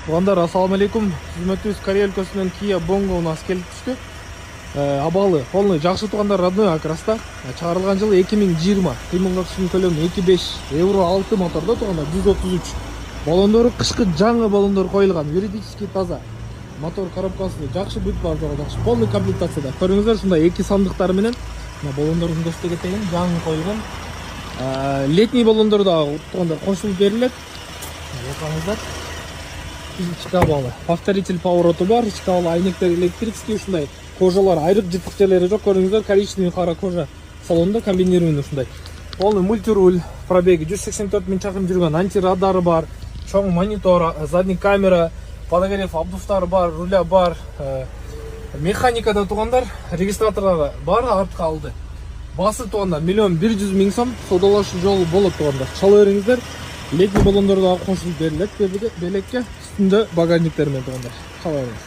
Туугандар, ассаламу алейкум. Хизметтибиз Корея өлкөсүнөн Kia Bongo у нас келип түштү. Абалы полный жакшы туугандар, родной окраста. Чыгарылган жылы 2020. Кыймыл катышынын көлөмү 2.5 евро 6 мотордо туугандар, 133. Балондору кышкы жаңы балондор коюлган, юридически таза. Мотор коробкасы жакшы бүт бар жок, жакшы полный комплектацияда. Көрүңүздөр, ушундай эки сандыктары менен балондордун көстөгө тегин жаңы коюлган. Летний балондор да туугандар кошулуп берилет. Bakыңыздар. Ички абалы. Повторитель повороту бар, ички абалы айнектер электрический, ушундай кожалар айрып жыртык жерлери жок. Көрүңүздөр, коричневый кара кожа салонда комбинированный ушундай. Полный мультируль, пробеги 184 000 чакырым жүргөн, антирадары бар, чоң монитор, задний камера, подогрев обдувтары бар, руля бар, механикада туугандар, регистраторлары бар, артка алды. Басы туугандар 1 100 000 сом, содалашуу жолу болот туугандар. Чала бериңиздер. Летний баллондор да кошулуп берилет белекке, үстүндө багажниктер менен туугандар. Чала бериңиз.